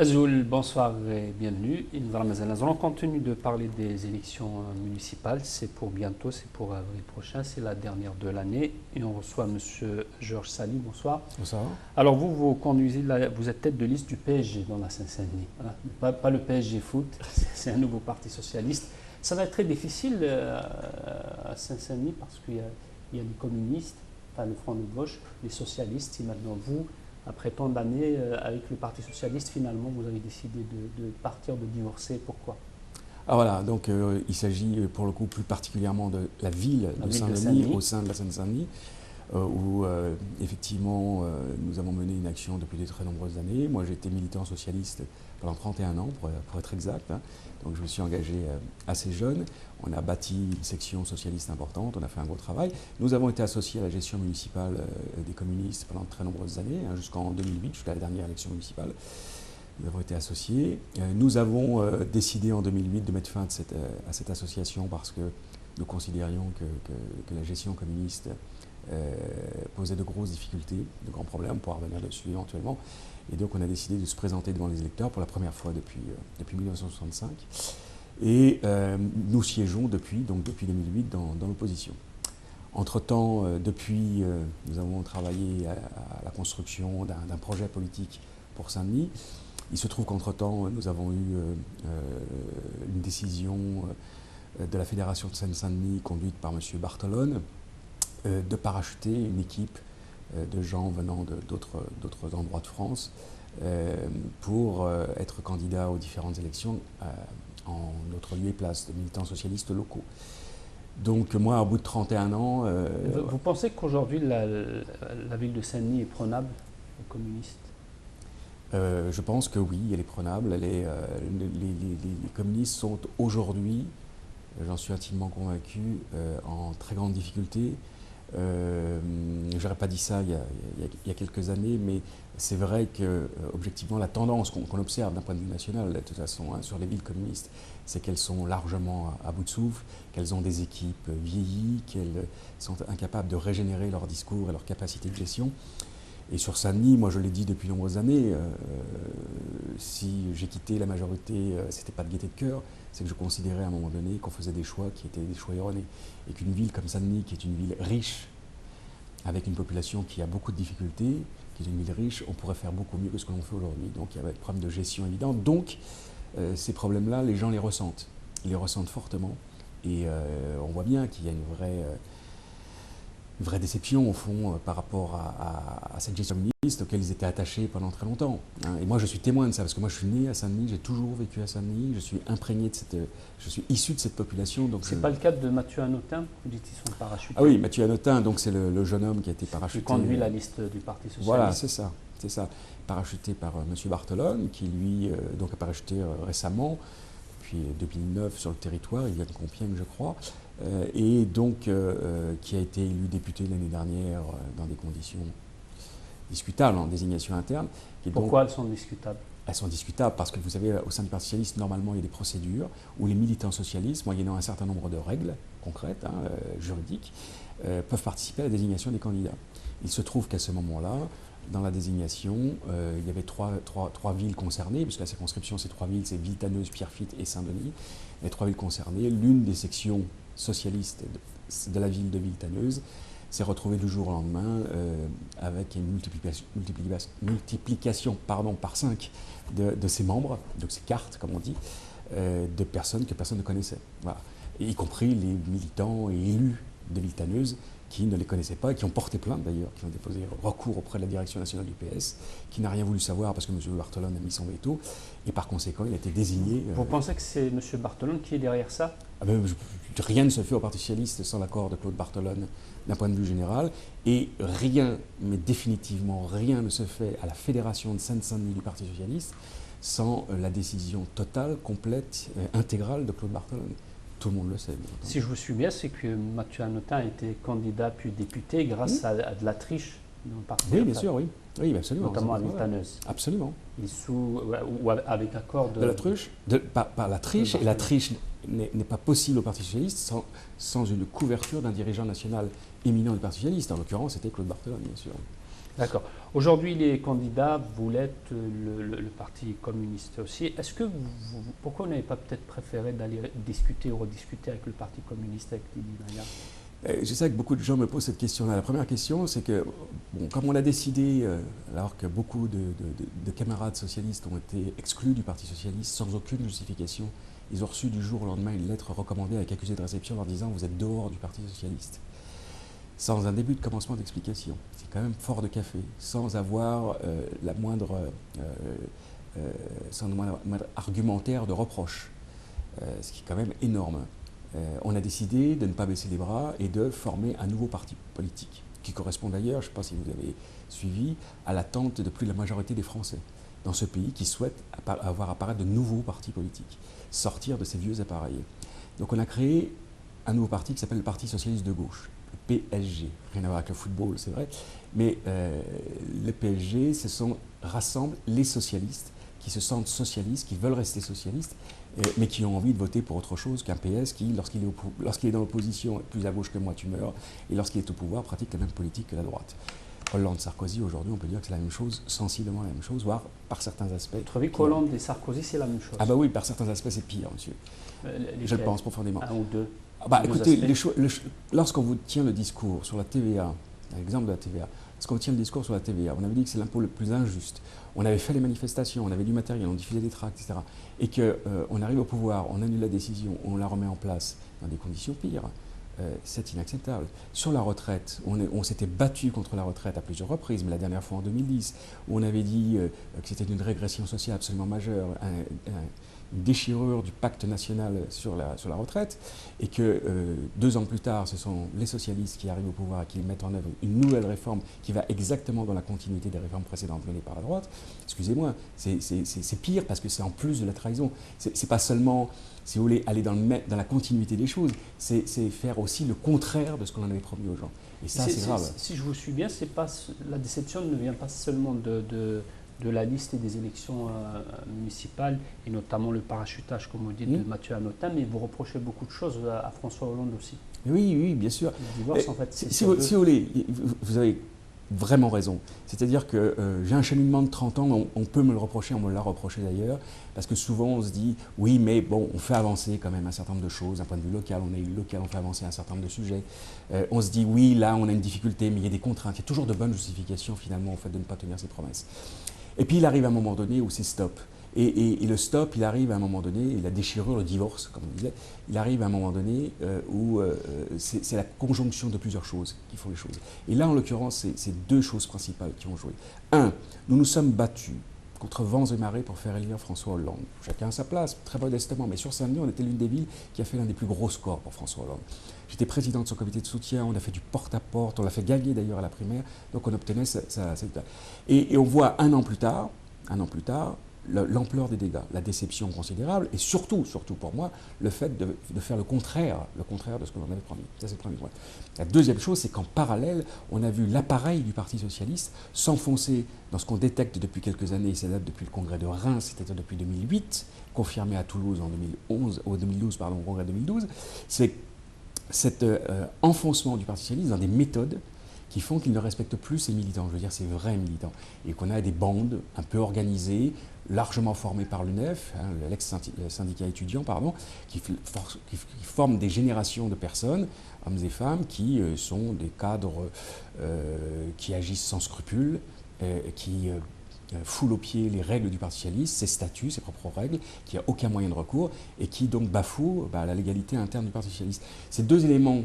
Azoul, bonsoir et bienvenue. Nous allons continuer de parler des élections municipales. C'est pour bientôt, c'est pour avril prochain, c'est la dernière de l'année. Et on reçoit M. Georges Sali, bonsoir. Bonsoir. Alors vous conduisez, vous êtes tête de liste du PSG dans la Seine-Saint-Denis. Voilà. Pas le PSG Foot, c'est un nouveau parti socialiste. Ça va être très difficile à Seine-Saint-Denis parce qu'il y a les communistes, enfin le Front de gauche, les socialistes, et maintenant vous. Après tant d'années avec le Parti Socialiste, finalement, vous avez décidé de partir, de divorcer. Pourquoi? Ah voilà, donc il s'agit pour le coup plus particulièrement de la ville de Saint-Denis au sein de la Seine-Saint-Denis, où effectivement nous avons mené une action depuis de très nombreuses années. Moi j'ai été militant socialiste pendant 31 ans pour être exact, hein. Donc je me suis engagé assez jeune. On a bâti une section socialiste importante, on a fait un gros travail. Nous avons été associés à la gestion municipale des communistes pendant de très nombreuses années, hein, jusqu'en 2008, jusqu'à la dernière élection municipale. Nous avons été associés. Nous avons décidé en 2008 de mettre fin à cette association parce que nous considérions que la gestion communiste posait de grosses difficultés, de grands problèmes, pour revenir dessus éventuellement. Et donc on a décidé de se présenter devant les électeurs pour la première fois depuis 1965. Et nous siégeons depuis 2008 dans l'opposition. Entre-temps, nous avons travaillé à la construction d'un projet politique pour Saint-Denis. Il se trouve qu'entre-temps, nous avons eu une décision de la Fédération de Seine-Saint-Denis, conduite par M. Bartolone, de parachuter une équipe de gens venant d'autres endroits de France pour être candidats aux différentes élections en notre lieu et place de militants socialistes locaux. Donc moi, au bout de 31 ans... Vous pensez qu'aujourd'hui, la ville de Saint-Denis est prenable aux communistes? Je pense que oui, elle est prenable. Les communistes sont aujourd'hui, j'en suis intimement convaincu, en très grande difficulté. Je n'aurais pas dit ça il y a quelques années, mais c'est vrai que, objectivement, la tendance qu'on observe d'un point de vue national, de toute façon, hein, sur les villes communistes, c'est qu'elles sont largement à bout de souffle, qu'elles ont des équipes vieillies, qu'elles sont incapables de régénérer leur discours et leur capacité de gestion. Et sur Saint-Denis, moi je l'ai dit depuis de nombreuses années, si j'ai quitté la majorité, c'était pas de gaieté de cœur, c'est que je considérais à un moment donné qu'on faisait des choix qui étaient des choix erronés. Et qu'une ville comme Saint-Denis, qui est une ville riche, avec une population qui a beaucoup de difficultés, qui est une ville riche, on pourrait faire beaucoup mieux que ce que l'on fait aujourd'hui. Donc il y avait des problèmes de gestion évidents. Donc ces problèmes-là, les gens les ressentent. Ils les ressentent fortement. Et on voit bien qu'il y a une vraie déception au fond par rapport à cette gestion communiste auquel ils étaient attachés pendant très longtemps, hein. Et moi je suis témoin de ça parce que moi je suis né à Saint-Denis, j'ai toujours vécu à Saint-Denis, je suis imprégné je suis issu de cette population. Donc c'est pas le cas de Mathieu Hanotin, vous dites qu'ils sont parachutés. Ah oui, Mathieu Hanotin, donc c'est le jeune homme qui a été parachuté. Qui conduit la liste du Parti Socialiste. Voilà, c'est ça, parachuté par M. Bartolone, qui lui donc a parachuté récemment, depuis 2009 sur le territoire, il vient de Compiègne je crois. Et donc qui a été élu député l'année dernière dans des conditions discutables en désignation interne. Pourquoi elles sont discutables? Elles sont discutables parce que vous savez, au sein du Parti socialiste, normalement il y a des procédures où les militants socialistes, moyennant un certain nombre de règles concrètes, hein, juridiques, peuvent participer à la désignation des candidats. Il se trouve qu'à ce moment-là, dans la désignation, il y avait trois villes concernées, puisque la circonscription, c'est 3 villes, c'est Villetaneuse, Pierrefitte et Saint-Denis. Les 3 villes concernées, l'une des sections socialistes de la ville de Villetaneuse s'est retrouvée du jour au lendemain avec une multiplication par 5 de ses membres, donc ses cartes, comme on dit, de personnes que personne ne connaissait. Voilà. Et y compris les militants et élus de Villetaneuse qui ne les connaissaient pas et qui ont porté plainte d'ailleurs, qui ont déposé recours auprès de la direction nationale du PS, qui n'a rien voulu savoir parce que M. Bartolone a mis son veto, et par conséquent il a été désigné. Vous pensez que c'est M. Bartolone qui est derrière ça? Rien ne se fait au Parti socialiste sans l'accord de Claude Bartolone d'un point de vue général, et rien, mais définitivement rien ne se fait à la Fédération de Seine-Saint-Denis du Parti socialiste sans la décision totale, complète, intégrale de Claude Bartolone. Tout le monde le sait. Si je vous suis bien, c'est que Mathieu Hanotin a été candidat puis député grâce à de la triche dans le parti. Oui, bien sûr, oui. Oui, absolument. Notamment à Villetaneuse. Absolument. Ou avec accord de... De la triche par la triche, et la triche n'est pas possible au Parti socialiste sans une couverture d'un dirigeant national éminent du Parti socialiste. En l'occurrence, c'était Claude Bartolone, bien sûr. D'accord. Aujourd'hui, les candidats, vous l'êtes, le Parti communiste aussi. Est-ce que pourquoi vous n'avez pas peut-être préféré d'aller discuter ou rediscuter avec le Parti communiste, avec Didi Maya? Je sais que beaucoup de gens me posent cette question-là. La première question, c'est que, bon, comme on a décidé, alors que beaucoup de camarades socialistes ont été exclus du Parti socialiste sans aucune justification, ils ont reçu du jour au lendemain une lettre recommandée avec accusé de réception leur disant « vous êtes dehors du Parti socialiste ». Sans un début de commencement d'explication. C'est quand même fort de café, sans avoir la moindre argumentaire de reproche, ce qui est quand même énorme. On a décidé de ne pas baisser les bras et de former un nouveau parti politique, qui correspond d'ailleurs, je ne sais pas si vous avez suivi, à l'attente de plus de la majorité des Français dans ce pays qui souhaitent avoir apparaître de nouveaux partis politiques, sortir de ces vieux appareils. Donc on a créé un nouveau parti qui s'appelle le Parti socialiste de gauche, le PSG. Rien à voir avec le football, c'est vrai, mais le PSG, rassemble les socialistes qui se sentent socialistes, qui veulent rester socialistes, mais qui ont envie de voter pour autre chose qu'un PS qui, lorsqu'il est dans l'opposition, est plus à gauche que moi, tu meurs, et lorsqu'il est au pouvoir, pratique la même politique que la droite. Hollande, Sarkozy, aujourd'hui, on peut dire que c'est la même chose, sensiblement la même chose, voire par certains aspects. Vous trouvez qu'Hollande et Sarkozy, c'est la même chose? Ah bah oui, par certains aspects, c'est pire, monsieur. Je le pense profondément. Un ou deux. Bah, écoutez, lorsqu'on vous tient le discours sur la TVA, l'exemple de la TVA, lorsqu'on tient le discours sur la TVA, on avait dit que c'est l'impôt le plus injuste. On avait fait les manifestations, on avait du matériel, on diffusait des tracts, etc. Et qu'on arrive au pouvoir, on annule la décision, on la remet en place dans des conditions pires. C'est inacceptable. Sur la retraite, on s'était battu contre la retraite à plusieurs reprises, mais la dernière fois en 2010, où on avait dit que c'était une régression sociale absolument majeure, une déchirure du pacte national sur la retraite, et que 2 ans plus tard, ce sont les socialistes qui arrivent au pouvoir et qui mettent en œuvre une nouvelle réforme qui va exactement dans la continuité des réformes précédentes menées par la droite. Excusez-moi, c'est pire parce que c'est en plus de la trahison. C'est pas seulement, si vous voulez, aller dans la continuité des choses, c'est faire aussi le contraire de ce qu'on en avait promis aux gens. Et ça, c'est grave. Si je vous suis bien, la déception ne vient pas seulement de la liste et des élections municipales, et notamment le parachutage, comme vous dites, de Mathieu Hanotin, mais vous reprochez beaucoup de choses à François Hollande aussi. Oui, bien sûr. Le divorce, en fait, si vous voulez, vous avez vraiment raison. C'est-à-dire que j'ai un cheminement de 30 ans, on peut me le reprocher, on me l'a reproché d'ailleurs, parce que souvent on se dit, oui, mais bon, on fait avancer quand même un certain nombre de choses, d'un point de vue local, on est élu local, on fait avancer un certain nombre de sujets. On se dit, oui, là, on a une difficulté, mais il y a des contraintes. Il y a toujours de bonnes justifications, finalement, au fait de ne pas tenir ses promesses. Et puis il arrive un moment donné où c'est stop. Et le stop, il arrive à un moment donné, et la déchirure, le divorce, comme on disait, il arrive à un moment donné où c'est la conjonction de plusieurs choses qui font les choses. Et là, en l'occurrence, c'est 2 choses principales qui ont joué. 1, nous nous sommes battus contre vents et marées pour faire élire François Hollande. Chacun à sa place, très modestement, mais sur Saint-Denis, on était l'une des villes qui a fait l'un des plus gros scores pour François Hollande. J'étais président de son comité de soutien, on a fait du porte-à-porte, on l'a fait gagner d'ailleurs à la primaire, donc on obtenait ça. Et on voit un an plus tard, l'ampleur des dégâts, la déception considérable, et surtout pour moi, le fait de faire le contraire de ce que l'on avait promis. Ça, c'est le premier point. La deuxième chose, c'est qu'en parallèle, on a vu l'appareil du Parti socialiste s'enfoncer dans ce qu'on détecte depuis quelques années, et ça date depuis le congrès de Reims, c'est-à-dire depuis 2008, confirmé à Toulouse en 2012, au congrès 2012, c'est cet enfoncement du Parti socialiste dans des méthodes qui font qu'il ne respecte plus ses militants, je veux dire ses vrais militants, et qu'on a des bandes un peu organisées, largement formées par l'UNEF, l'ex-syndicat étudiant, qui forment des générations de personnes, hommes et femmes, qui sont des cadres qui agissent sans scrupules, qui foulent aux pieds les règles du Parti socialiste, ses statuts, ses propres règles, qui n'a aucun moyen de recours, et qui donc bafouent la légalité interne du Parti socialiste. Ces 2 éléments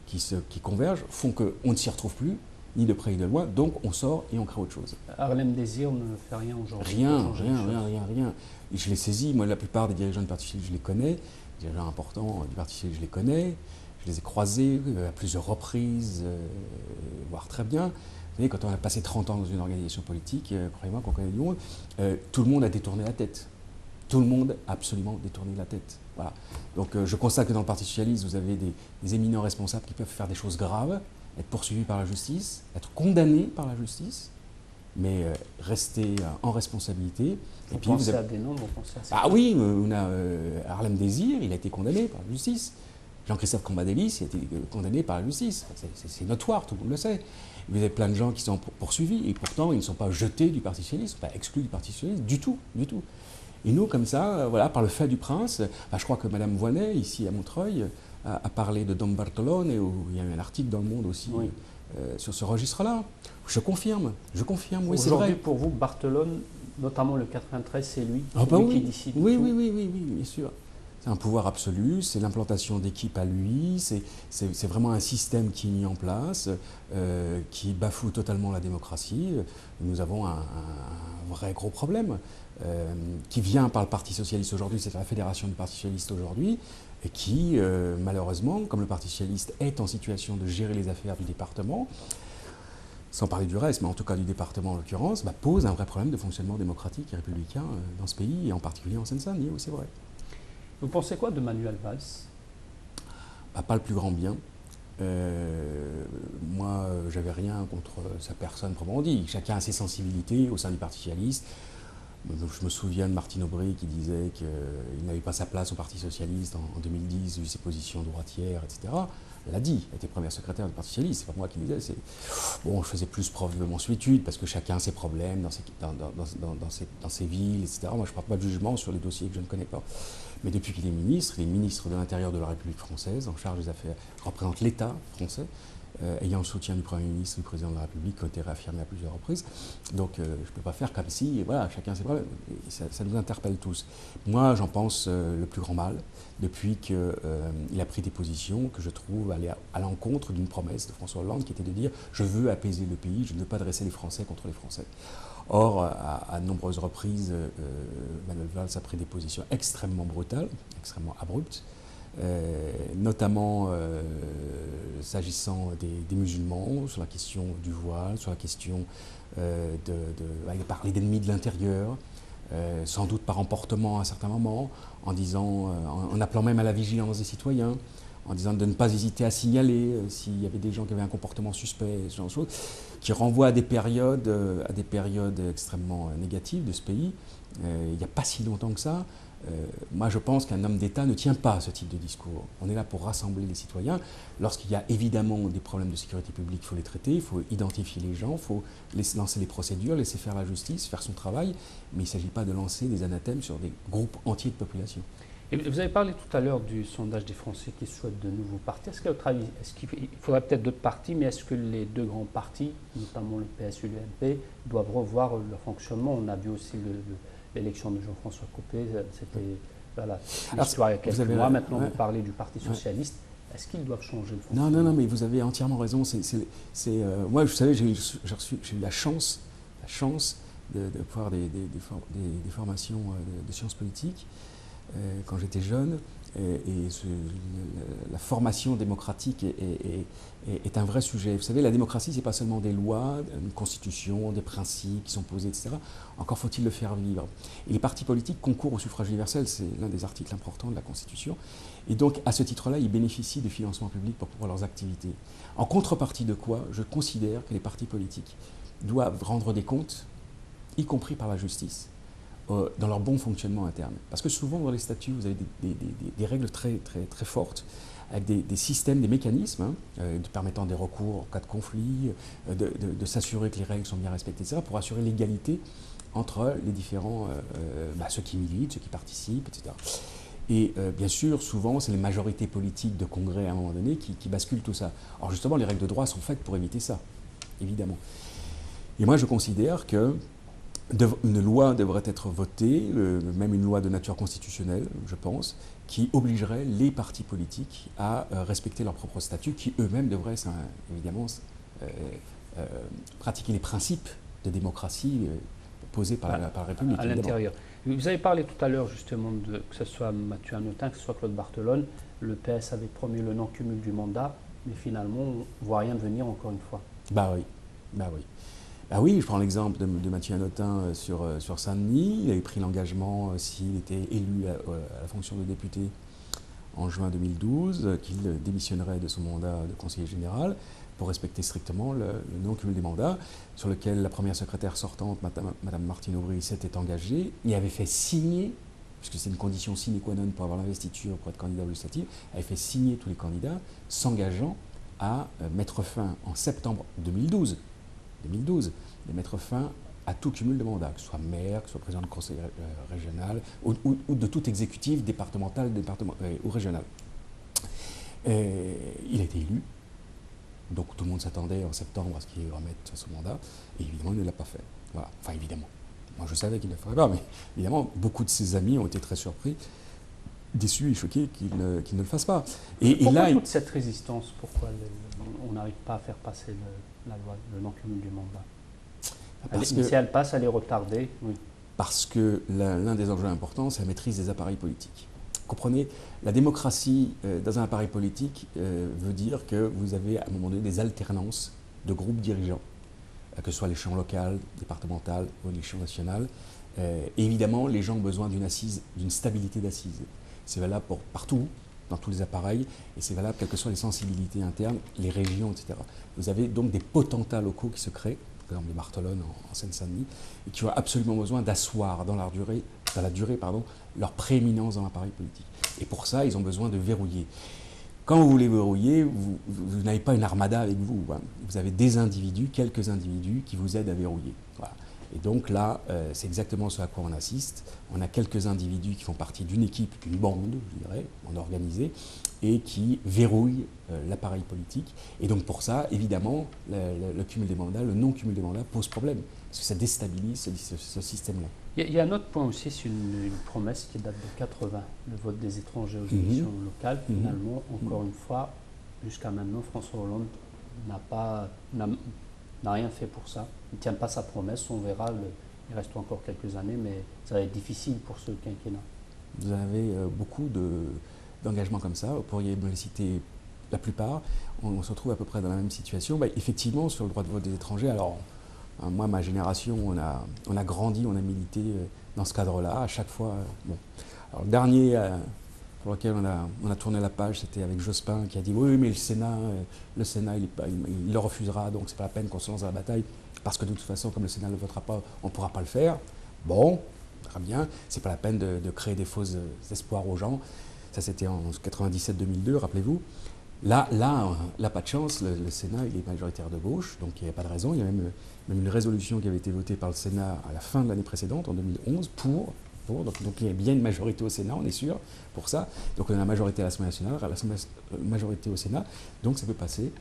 qui convergent font qu'on ne s'y retrouve plus, ni de près ni de loin, donc on sort et on crée autre chose. Harlem Désir ne fait rien aujourd'hui. Rien. Et je l'ai saisi, moi la plupart des dirigeants du Parti socialiste, je les connais, les dirigeants importants du Parti socialiste, je les connais, je les ai croisés à plusieurs reprises, voire très bien. Vous voyez, quand on a passé 30 ans dans une organisation politique, croyez-moi qu'on connaît du monde, tout le monde a détourné la tête. Tout le monde a absolument détourné la tête. Voilà. Donc je constate que dans le Parti socialiste, vous avez des éminents responsables qui peuvent faire des choses graves, être poursuivis par la justice, être condamnés par la justice, mais rester en responsabilité. Vous pensez à des noms, vous pensez à ça? Ah oui, on a Harlem Désir, il a été condamné par la justice. Jean-Christophe Cambadélis a été condamné par la justice. C'est notoire, tout le monde le sait. Vous avez plein de gens qui sont poursuivis et pourtant ils ne sont pas jetés du Parti socialiste, pas exclus du Parti socialiste, du tout, du tout. Et nous, comme ça, voilà, par le fait du prince, je crois que Mme Voynet, ici à Montreuil, a parlé de Don Bartolone, et où il y a eu un article dans Le Monde aussi sur ce registre-là. Je confirme, oui, c'est vrai. Aujourd'hui, pour vous, Bartolone, notamment le 93, c'est lui, qui décide. Oui, bien sûr. C'est un pouvoir absolu, c'est l'implantation d'équipes à lui, c'est vraiment un système qui est mis en place, qui bafoue totalement la démocratie. Nous avons un vrai gros problème qui vient par le Parti socialiste aujourd'hui, c'est la fédération du Parti socialiste aujourd'hui, et qui, malheureusement, comme le Parti socialiste est en situation de gérer les affaires du département, sans parler du reste, mais en tout cas du département en l'occurrence, pose un vrai problème de fonctionnement démocratique et républicain dans ce pays, et en particulier en Seine-Saint-Denis, oui, c'est vrai. Vous pensez quoi de Manuel Valls? Pas le plus grand bien. Moi, j'avais rien contre sa personne, proprement dit. Chacun a ses sensibilités au sein du Parti socialiste. Je me souviens de Martine Aubry qui disait qu'il n'avait pas sa place au Parti socialiste en 2010, vu ses positions droitières, etc. Elle l'a dit, elle était première secrétaire du Parti socialiste, c'est pas moi qui le disais. Bon, je faisais plus preuve de mansuétude parce que chacun a ses problèmes dans ses villes, etc. Moi, je ne porte pas de jugement sur les dossiers que je ne connais pas. Mais depuis qu'il est ministre, il est ministre de l'Intérieur de la République française, en charge des affaires, représente l'État français, ayant le soutien du Premier ministre, du Président de la République, qui a été réaffirmé à plusieurs reprises. Donc je ne peux pas faire comme si, et voilà, chacun ses problèmes. Et ça nous interpelle tous. Moi, j'en pense le plus grand mal, depuis qu'il a pris des positions que je trouve aller à l'encontre d'une promesse de François Hollande, qui était de dire « je veux apaiser le pays, je ne veux pas dresser les Français contre les Français ». Or, à de nombreuses reprises, Manuel Valls a pris des positions extrêmement brutales, extrêmement abruptes, notamment s'agissant des musulmans, sur la question du voile, sur la question il a parlé d'ennemis de l'intérieur, sans doute par emportement à un certain moment, en appelant même à la vigilance des citoyens, en disant de ne pas hésiter à signaler s'il y avait des gens qui avaient un comportement suspect, ce genre de choses, qui renvoient à des périodes extrêmement négatives de ce pays. Il n'y a pas si longtemps que ça. Moi, je pense qu'un homme d'État ne tient pas à ce type de discours. On est là pour rassembler les citoyens. Lorsqu'il y a évidemment des problèmes de sécurité publique, il faut les traiter, il faut identifier les gens, il faut lancer les procédures, laisser faire la justice, faire son travail, mais il ne s'agit pas de lancer des anathèmes sur des groupes entiers de population. Et vous avez parlé tout à l'heure du sondage des Français qui souhaitent de nouveaux partis. Est-ce qu'il faudrait peut-être d'autres partis, mais est-ce que les deux grands partis, notamment le PS et l'UMP, doivent revoir leur fonctionnement? On a vu aussi l'élection de Jean-François Copé, c'était l'histoire il y a quelques mois. Maintenant, vous parlez du Parti socialiste. Est-ce qu'ils doivent changer le fonctionnement? Non, mais vous avez entièrement raison. Moi, vous savez, j'ai eu la chance de faire des formations de sciences politiques quand j'étais jeune, la formation démocratique est un vrai sujet. Vous savez, la démocratie, ce n'est pas seulement des lois, une constitution, des principes qui sont posés, etc. Encore faut-il le faire vivre. Et les partis politiques concourent au suffrage universel, c'est l'un des articles importants de la Constitution. Et donc, à ce titre-là, ils bénéficient de financements publics pour leurs activités. En contrepartie de quoi, je considère que les partis politiques doivent rendre des comptes, y compris par la justice, dans leur bon fonctionnement interne. Parce que souvent, dans les statuts, vous avez des règles très, très, très fortes, avec des systèmes, des mécanismes permettant des recours en cas de conflit, de s'assurer que les règles sont bien respectées, etc., pour assurer l'égalité entre les différents, ceux qui militent, ceux qui participent, etc. Et bien sûr, souvent, c'est les majorités politiques de congrès à un moment donné qui basculent tout ça. Alors justement, les règles de droit sont faites pour éviter ça, évidemment. Et moi, je considère que une loi devrait être votée, même une loi de nature constitutionnelle, je pense, qui obligerait les partis politiques à respecter leurs propres statuts, qui eux-mêmes devraient évidemment pratiquer les principes de démocratie posés par la République. À l'intérieur. Vous avez parlé tout à l'heure justement que ce soit Mathieu Hanotin, que ce soit Claude Barthelone, le PS avait promis le non-cumul du mandat, mais finalement on ne voit rien venir encore une fois. Bah oui, je prends l'exemple de Mathieu Hanotin sur Saint-Denis. Il avait pris l'engagement, s'il était élu à la fonction de député en juin 2012, qu'il démissionnerait de son mandat de conseiller général pour respecter strictement le non-cumul des mandats, sur lequel la première secrétaire sortante, Madame Martine Aubry, s'était engagée et avait fait signer puisque c'est une condition sine qua non pour avoir l'investiture, pour être candidat aux législatives, avait fait signer tous les candidats, s'engageant à mettre fin en septembre 2012, de mettre fin à tout cumul de mandats, que ce soit maire, que ce soit président de conseil régional, ou de tout exécutif départemental ou régional. Il a été élu, donc tout le monde s'attendait en septembre à ce qu'il remette son mandat, et évidemment il ne l'a pas fait. Voilà. Enfin évidemment, moi je savais qu'il ne le ferait pas, mais évidemment beaucoup de ses amis ont été très surpris, déçus et choqués qu'il ne le fasse pas. Pourquoi toute cette résistance? Pourquoi on n'arrive pas à faire passer la loi, le non-cumul du mandat? Si elle passe, elle est retardée. Oui. Parce que l'un des enjeux importants, c'est la maîtrise des appareils politiques. Comprenez, la démocratie dans un appareil politique veut dire que vous avez à un moment donné des alternances de groupes dirigeants, que ce soit à l'échelon local, départemental ou à l'échelon national. Et évidemment, les gens ont besoin d'une stabilité d'assises. C'est valable partout, dans tous les appareils, et c'est valable quelles que soient les sensibilités internes, les régions, etc. Vous avez donc des potentats locaux qui se créent, par exemple les Bartholone en Seine-Saint-Denis, et qui ont absolument besoin d'asseoir dans la durée, leur prééminence dans l'appareil politique. Et pour ça, ils ont besoin de verrouiller. Quand vous voulez verrouiller, vous n'avez pas une armada avec vous. Hein. Vous avez des individus, quelques individus qui vous aident à verrouiller. Voilà. Et donc là, c'est exactement ce à quoi on assiste. On a quelques individus qui font partie d'une équipe, d'une bande, je dirais, on organisé, et qui verrouillent l'appareil politique. Et donc pour ça, évidemment, le cumul des mandats, le non-cumul des mandats pose problème, parce que ça déstabilise ce système-là. Il y a un autre point aussi, c'est une promesse qui date de 80, le vote des étrangers aux élections locales. Finalement, encore une fois, jusqu'à maintenant, François Hollande n'a rien fait pour ça. Il ne tient pas sa promesse, on verra, il reste encore quelques années, mais ça va être difficile pour ce quinquennat. Vous avez beaucoup d'engagements comme ça, vous pourriez me les citer la plupart. On se retrouve à peu près dans la même situation. Effectivement, sur le droit de vote des étrangers, alors moi, ma génération, on a grandi, on a milité dans ce cadre-là, à chaque fois. Bon. Alors, le dernier pour lequel on a tourné la page, c'était avec Jospin qui a dit oui, mais le Sénat il le refusera, donc c'est pas la peine qu'on se lance dans la bataille, parce que de toute façon, comme le Sénat ne le votera pas, on ne pourra pas le faire. Bon, très bien, c'est pas la peine de créer des faux espoirs aux gens. Ça, c'était en 97-2002, rappelez-vous. Là, pas de chance, le Sénat, il est majoritaire de gauche, donc il n'y a pas de raison. Il y a même une résolution qui avait été votée par le Sénat à la fin de l'année précédente, en 2011, donc il y a bien une majorité au Sénat, on est sûr, pour ça. Donc on a la majorité à l'Assemblée nationale, majorité au Sénat, donc ça peut passer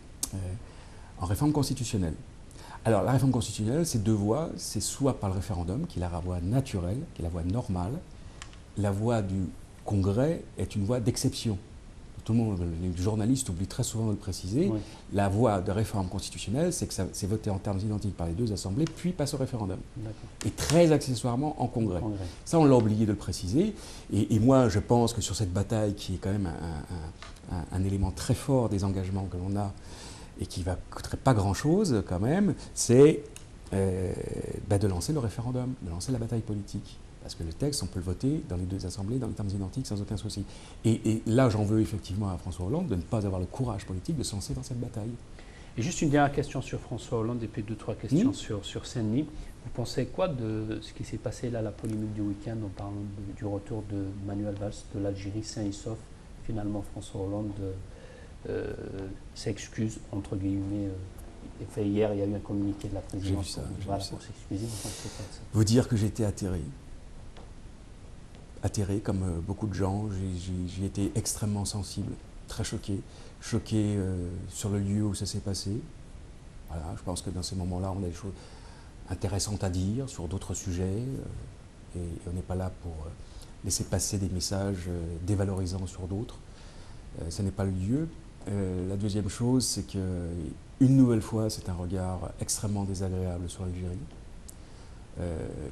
en réforme constitutionnelle. Alors la réforme constitutionnelle, c'est deux voies, c'est soit par le référendum, qui est la voie naturelle, qui est la voie normale. La voie du Congrès est une voie d'exception. Tout le monde, les journalistes oublient très souvent de le préciser. Oui. La voie de réforme constitutionnelle, c'est que c'est voté en termes identiques par les deux assemblées, puis passe au référendum. Et très accessoirement en Congrès. Ça, on l'a oublié de le préciser. Et moi, je pense que sur cette bataille, qui est quand même un élément très fort des engagements que l'on a, et qui ne va coûter pas grand-chose quand même, c'est de lancer le référendum, de lancer la bataille politique. Parce que le texte, on peut le voter dans les deux assemblées, dans les termes identiques, sans aucun souci. Et là, j'en veux effectivement à François Hollande de ne pas avoir le courage politique de se lancer dans cette bataille. Et juste une dernière question sur François Hollande et puis deux, trois questions sur Saint-Denis. Vous pensez quoi de ce qui s'est passé là, la polémique du week-end, en parlant du retour de Manuel Valls de l'Algérie, sain et sauf? Finalement, François Hollande s'excuse, entre guillemets. Fait hier, il y a eu un communiqué de la présidence pour s'excuser. Vous dire que j'étais atterré comme beaucoup de gens, j'ai été extrêmement sensible, très choqué sur le lieu où ça s'est passé. Voilà, je pense que dans ces moments-là, on a des choses intéressantes à dire sur d'autres sujets, et on n'est pas là pour laisser passer des messages dévalorisants sur d'autres. Ce n'est pas le lieu. La deuxième chose, c'est qu'une nouvelle fois, c'est un regard extrêmement désagréable sur l'Algérie.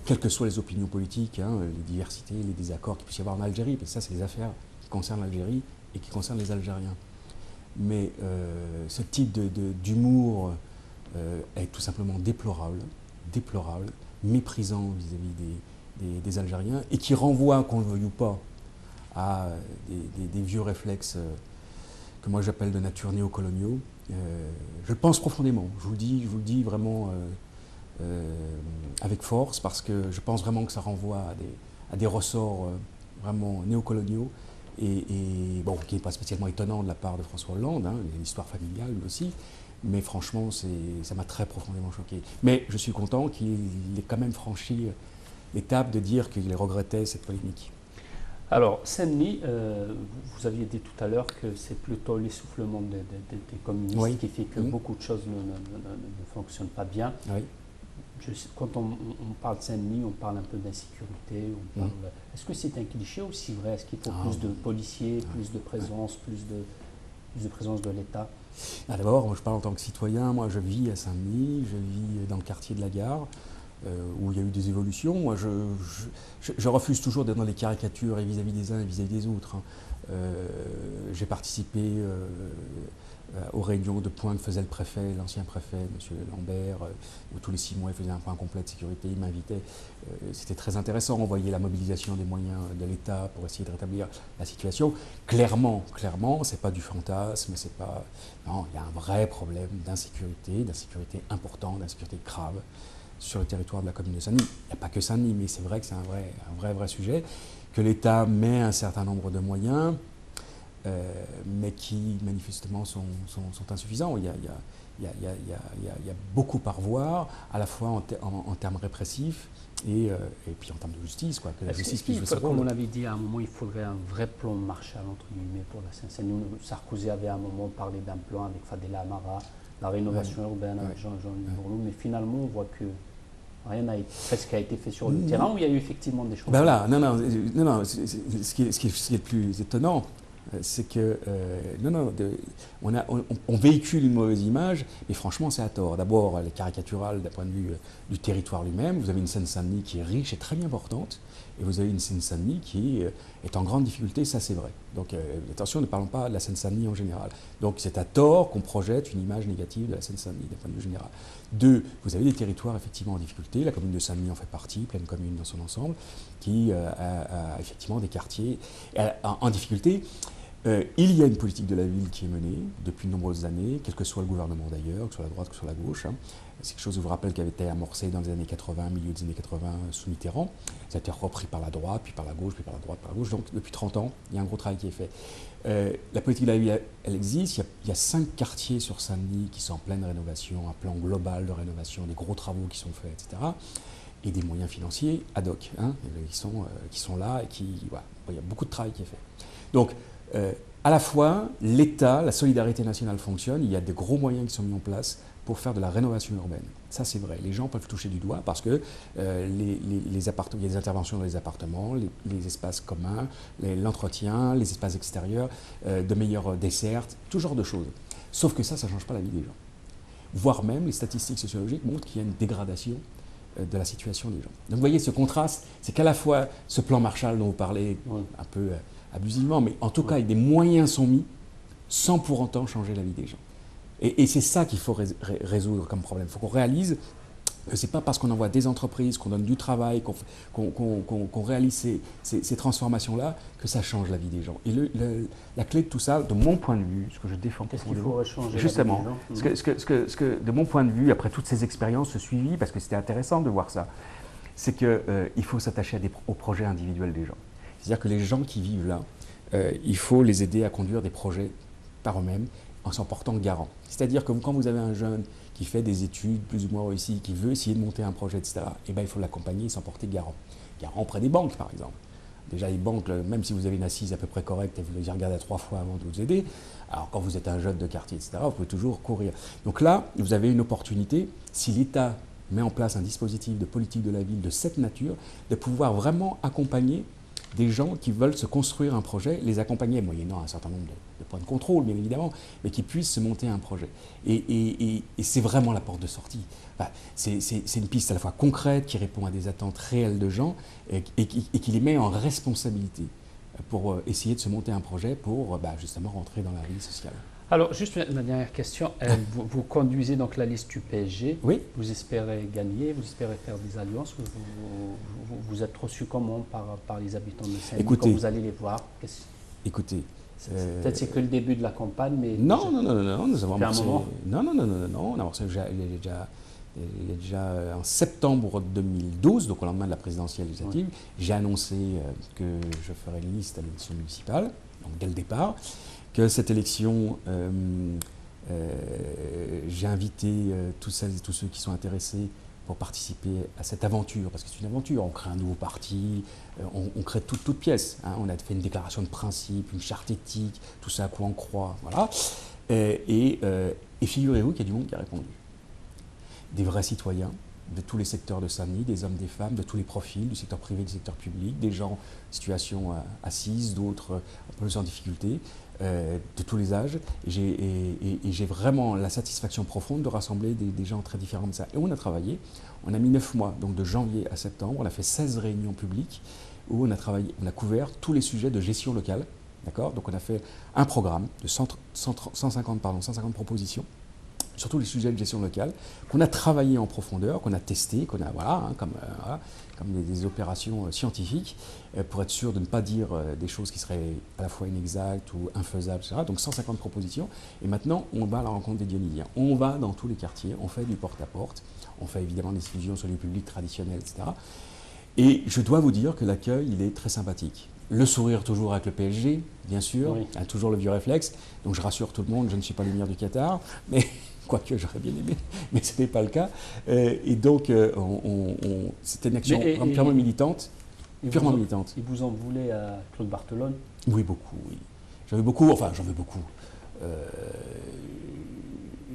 Quelles que soient les opinions politiques, les diversités, les désaccords qu'il puisse y avoir en Algérie, parce que ça, c'est des affaires qui concernent l'Algérie et qui concernent les Algériens. Mais ce type d'humour est tout simplement déplorable, méprisant vis-à-vis des Algériens, et qui renvoie, qu'on le veuille ou pas, à des vieux réflexes que moi j'appelle de nature néocoloniaux. Je le pense profondément, je vous le dis vraiment avec force, parce que je pense vraiment que ça renvoie à des ressorts vraiment néocoloniaux, et bon, qui n'est pas spécialement étonnant de la part de François Hollande, hein, il y a une histoire familiale lui aussi, mais franchement, ça m'a très profondément choqué. Mais je suis content qu'il ait quand même franchi l'étape de dire qu'il regrettait cette polémique. Alors, Saint-Denis, vous aviez dit tout à l'heure que c'est plutôt l'essoufflement des communistes qui fait que beaucoup de choses ne fonctionnent pas bien. Oui. Quand on parle de Saint-Denis, on parle un peu d'insécurité. Est-ce que c'est un cliché ou c'est vrai? Est-ce qu'il faut plus de policiers, plus de présence, plus de présence de l'État? D'abord, je parle en tant que citoyen. Moi, je vis à Saint-Denis, je vis dans le quartier de la Gare, où il y a eu des évolutions. Moi, je refuse toujours d'être dans les caricatures vis-à-vis des uns et vis-à-vis des autres. Hein. J'ai participé aux réunions de points que faisait le préfet, l'ancien préfet, M. Lambert, où tous les 6 mois il faisait un point complet de sécurité, il m'invitait. C'était très intéressant, on voyait la mobilisation des moyens de l'État pour essayer de rétablir la situation. Clairement, c'est pas du fantasme, c'est pas... Non, il y a un vrai problème d'insécurité importante, d'insécurité grave sur le territoire de la commune de Saint-Denis. Il n'y a pas que Saint-Denis, mais c'est vrai que c'est un vrai sujet, que l'État met un certain nombre de moyens, mais qui manifestement sont insuffisants. Il y a beaucoup à revoir, à la fois en termes répressifs et puis en termes de justice. Quoi, que la justice puisse jouer son rôle. Comme on avait dit à un moment, il faudrait un vrai plan Marshall, entre guillemets, pour la Seine-Saint-Denis. Sarkozy avait à un moment parlé d'un plan avec Fadela Amara, la rénovation urbaine avec Jean-Louis Bourlou, mais finalement on voit que rien n'a été fait sur le terrain, où il y a eu effectivement des choses. Ben voilà, non, ce qui est le plus étonnant, c'est que on véhicule une mauvaise image, et franchement c'est à tort. D'abord, elle est caricaturale d'un point de vue du territoire lui-même. Vous avez une Seine-Saint-Denis qui est riche et très bien portante, et vous avez une Seine-Saint-Denis qui est en grande difficulté, ça c'est vrai. Donc attention, ne parlons pas de la Seine-Saint-Denis en général. Donc c'est à tort qu'on projette une image négative de la Seine-Saint-Denis d'un point de vue général. 2, vous avez des territoires effectivement en difficulté, la commune de Saint-Denis en fait partie, pleine commune dans son ensemble, qui a effectivement des quartiers en difficulté. Il y a une politique de la ville qui est menée depuis de nombreuses années, quel que soit le gouvernement d'ailleurs, que ce soit la droite, que ce soit la gauche. Hein. C'est quelque chose, je vous rappelle, qui avait été amorcé dans les années 80, milieu des années 80 sous Mitterrand. Ça a été repris par la droite, puis par la gauche, puis par la droite, par la gauche. Donc depuis 30 ans, il y a un gros travail qui est fait. La politique de la ville, elle existe. Il y a 5 quartiers sur Saint-Denis qui sont en pleine rénovation, un plan global de rénovation, des gros travaux qui sont faits, etc. Et des moyens financiers ad hoc, hein, qui sont là, et voilà, il y a beaucoup de travail qui est fait. Donc, à la fois, l'État, la solidarité nationale fonctionne, il y a des gros moyens qui sont mis en place pour faire de la rénovation urbaine. Ça, c'est vrai. Les gens peuvent toucher du doigt parce que il y a des interventions dans les appartements, les espaces communs, l'entretien, les espaces extérieurs, de meilleures dessertes, tout genre de choses. Sauf que ça ne change pas la vie des gens. Voire même, les statistiques sociologiques montrent qu'il y a une dégradation de la situation des gens. Donc vous voyez, ce contraste, c'est qu'à la fois ce plan Marshall dont vous parlez un peu abusivement, mais en tout cas, des moyens sont mis sans pour autant changer la vie des gens. Et c'est ça qu'il faut résoudre comme problème. Il faut qu'on réalise que ce n'est pas parce qu'on envoie des entreprises, qu'on donne du travail, qu'on réalise ces transformations-là, que ça change la vie des gens. Et la clé de tout ça, de mon point de vue, ce que je défends... Qu'est-ce qu'il faudrait changer justement, de mon point de vue, après toutes ces expériences suivies, parce que c'était intéressant de voir ça, c'est qu'il faut s'attacher au projet individuel des gens. C'est-à-dire que les gens qui vivent là, il faut les aider à conduire des projets par eux-mêmes en s'en portant garant. C'est-à-dire que quand vous avez un jeune qui fait des études plus ou moins réussies, qui veut essayer de monter un projet, etc., eh ben, il faut l'accompagner et s'en porter garant. Garant auprès des banques, par exemple. Déjà, les banques, même si vous avez une assise à peu près correcte, vous les regardez 3 fois avant de vous aider. Alors, quand vous êtes un jeune de quartier, etc., vous pouvez toujours courir. Donc là, vous avez une opportunité, si l'État met en place un dispositif de politique de la ville de cette nature, de pouvoir vraiment accompagner des gens qui veulent se construire un projet, les accompagner, moyennant un certain nombre de points de contrôle, bien évidemment, mais qui puissent se monter un projet. Et c'est vraiment la porte de sortie. Enfin, c'est une piste à la fois concrète, qui répond à des attentes réelles de gens, et qui les met en responsabilité pour essayer de se monter un projet pour justement rentrer dans la vie sociale. Alors, juste une dernière question. Vous conduisez donc la liste du PSG. Oui. Vous espérez gagner, vous espérez faire des alliances. Vous êtes reçu comment par les habitants de Saint-Denis quand vous allez les voir? Écoutez. Peut-être c'est que le début de la campagne, mais... Non, nous avons amorcé... un moment. Non, on a amorcé déjà il y a déjà en septembre 2012, donc au lendemain de la présidentielle législative, j'ai annoncé que je ferais une liste à l'élection municipale, donc dès le départ, que cette élection, j'ai invité tous celles et tous ceux qui sont intéressés pour participer à cette aventure, parce que c'est une aventure, on crée un nouveau parti, on crée toute pièce, hein. On a fait une déclaration de principe, une charte éthique, tout ça à quoi on croit, voilà. Et figurez-vous qu'il y a du monde qui a répondu. Des vrais citoyens de tous les secteurs de Saint-Denis, des hommes, des femmes, de tous les profils, du secteur privé, du secteur public, des gens en situation assise, d'autres un peu plus en difficulté, de tous les âges. Et j'ai vraiment la satisfaction profonde de rassembler des gens très différents de ça. Et on a travaillé, on a mis 9 mois, donc de janvier à septembre, on a fait 16 réunions publiques où on a couvert tous les sujets de gestion locale. D'accord ? Donc on a fait un programme de 150 propositions sur tous les sujets de gestion locale, qu'on a travaillé en profondeur, qu'on a testé, qu'on a, comme des opérations scientifiques, pour être sûr de ne pas dire des choses qui seraient à la fois inexactes ou infaisables, etc. Donc 150 propositions. Et maintenant, on va à la rencontre des Dionysiens. On va dans tous les quartiers, on fait du porte-à-porte, on fait évidemment des diffusions sur les publics traditionnels, etc. Et je dois vous dire que l'accueil, il est très sympathique. Le sourire toujours avec le PSG, bien sûr, oui. Toujours le vieux réflexe. Donc je rassure tout le monde, je ne suis pas l'émir du Qatar, mais quoique j'aurais bien aimé, mais ce n'est pas le cas. Et donc c'était une action purement militante. Purement militante. Et vous en voulez à Claude Barthelone? Oui, beaucoup, oui. J'en veux beaucoup,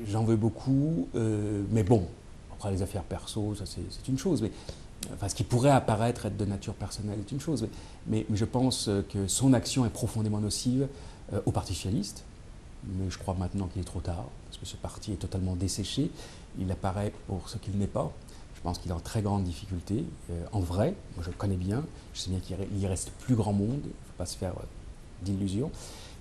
j'en veux beaucoup, mais bon, après les affaires perso, ça c'est une chose. Mais, enfin, ce qui pourrait apparaître être de nature personnelle est une chose, mais je pense que son action est profondément nocive au Parti socialiste, mais je crois maintenant qu'il est trop tard, parce que ce parti est totalement desséché, il apparaît pour ce qu'il n'est pas. Je pense qu'il est en très grande difficulté, en vrai, moi je le connais bien, je sais bien qu'il y reste plus grand monde, il ne faut pas se faire d'illusions.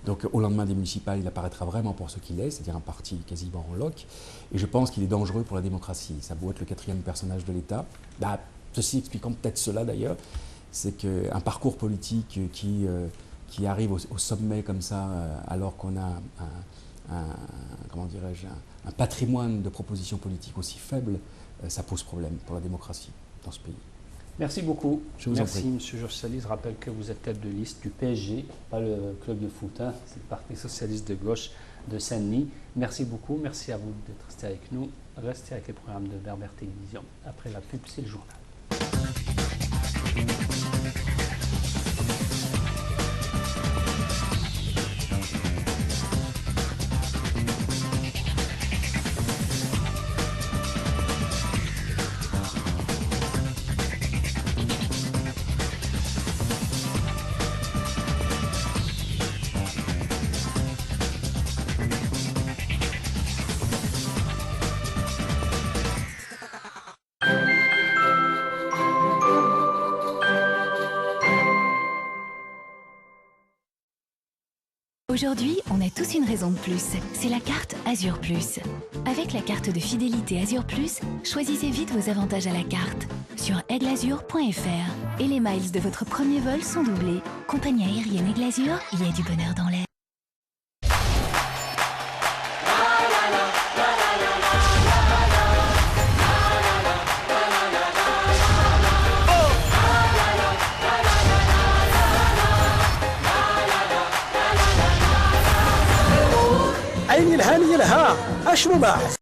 Donc au lendemain des municipales, il apparaîtra vraiment pour ce qu'il est, c'est-à-dire un parti quasiment en loc, et je pense qu'il est dangereux pour la démocratie. Ça doit être le 4e personnage de l'État. Ceci expliquant peut-être cela d'ailleurs, c'est qu'un parcours politique qui arrive au sommet comme ça, alors qu'on a un patrimoine de propositions politiques aussi faible, ça pose problème pour la démocratie dans ce pays. Merci beaucoup. Je vous en prie. Merci, M. Georges Salis. Je rappelle que vous êtes tête de liste du PSG, pas le club de foot, hein, c'est le Parti socialiste de gauche de Saint-Denis. Merci beaucoup. Merci à vous d'être resté avec nous. Restez avec les programmes de Berbère Télévision. Après la pub, c'est le journal. Aujourd'hui, on a tous une raison de plus, c'est la carte Azur Plus. Avec la carte de fidélité Azur Plus, choisissez vite vos avantages à la carte sur aiglazur.fr et les miles de votre premier vol sont doublés. Compagnie aérienne Aigle Azur, il y a du bonheur dans l'air. عيني الهانية لها أشنو باعث